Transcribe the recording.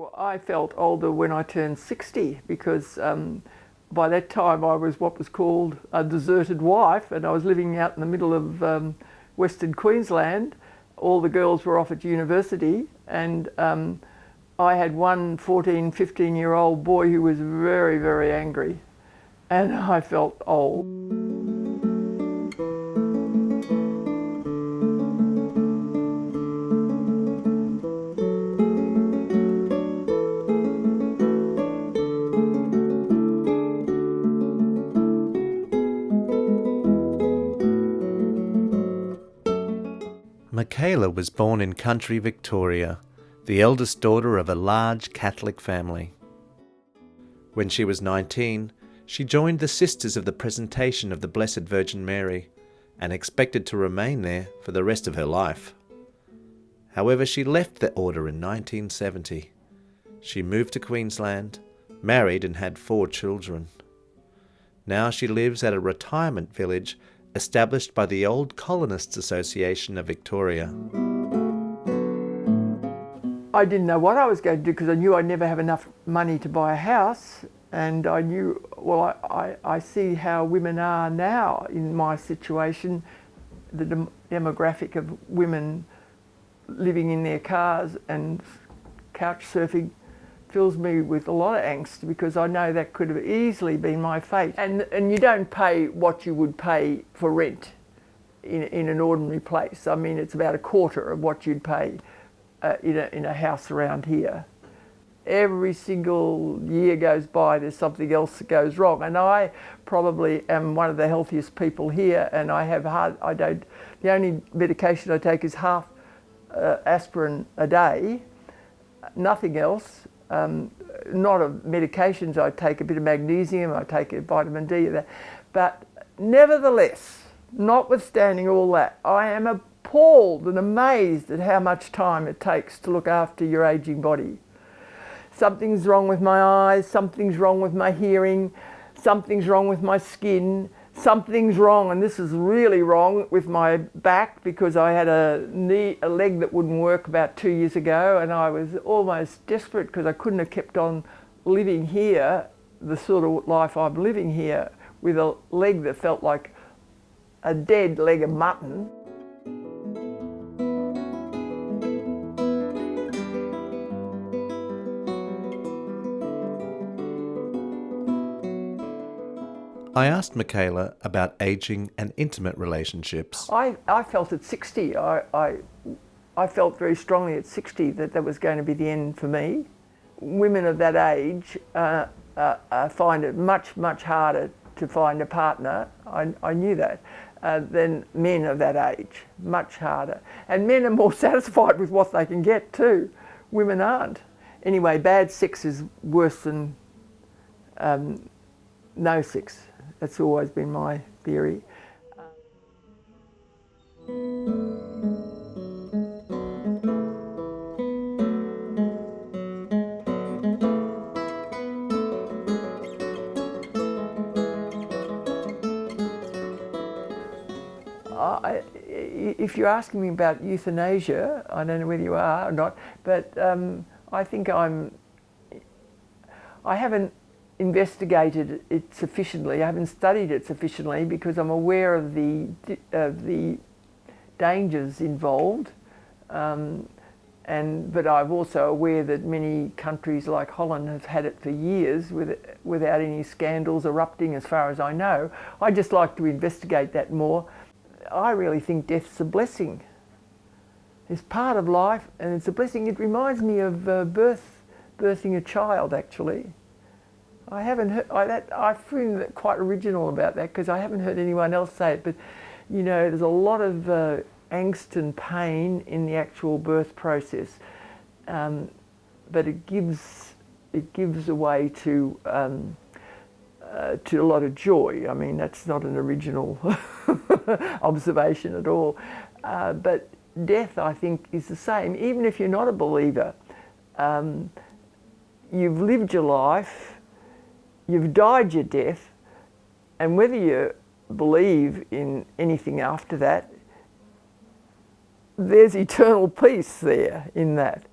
Well, I felt older when I turned 60 because by that time I was what was called a deserted wife, and I was living out in the middle of Western Queensland. All the girls were off at university, and I had one 14, 15-year-old boy who was very, very angry, and I felt old. Michaela was born in country Victoria, the eldest daughter of a large Catholic family. When she was 19, she joined the Sisters of the Presentation of the Blessed Virgin Mary and expected to remain there for the rest of her life. However, she left the order in 1970. She moved to Queensland, married and had 4 children. Now she lives at a retirement village established by the Old Colonists Association of Victoria. I didn't know what I was going to do because I knew I'd never have enough money to buy a house, and I knew, well, I see how women are now in my situation, the demographic of women living in their cars and couch surfing fills me with a lot of angst because I know that could have easily been my fate. And you don't pay what you would pay for rent in an ordinary place. I mean, it's about a quarter of what you'd pay in a house around here. Every single year goes by, there's something else that goes wrong. And I probably am one of the healthiest people here, and the only medication I take is half aspirin a day, nothing else. Not of medications, I take a bit of magnesium, I take a vitamin D, but nevertheless, notwithstanding all that, I am appalled and amazed at how much time it takes to look after your ageing body. Something's wrong with my eyes, something's wrong with my hearing, something's wrong with my skin, something's wrong, and this is really wrong, with my back because I had a leg that wouldn't work about 2 years ago, and I was almost desperate because I couldn't have kept on living here, the sort of life I'm living here, with a leg that felt like a dead leg of mutton. I asked Michaela about ageing and intimate relationships. I felt at 60, I felt very strongly at 60 that was going to be the end for me. Women of that age find it much, much harder to find a partner, I knew that, than men of that age, much harder. And men are more satisfied with what they can get too. Women aren't. Anyway, bad sex is worse than no sex. That's always been my theory. If you're asking me about euthanasia, I don't know whether you are or not, but I think I haven't investigated it sufficiently. I haven't studied it sufficiently because I'm aware of the dangers involved, but I'm also aware that many countries like Holland have had it for years without any scandals erupting, as far as I know. I'd just like to investigate that more. I really think death's a blessing. It's part of life, and it's a blessing. It reminds me of birthing a child, actually. I haven't heard, I find that quite original about that because I haven't heard anyone else say it, but you know, there's a lot of angst and pain in the actual birth process, but it gives a way to a lot of joy. I mean, that's not an original observation at all, but death, I think, is the same. Even if you're not a believer, you've lived your life, you've died your death, and whether you believe in anything after that, there's eternal peace there in that.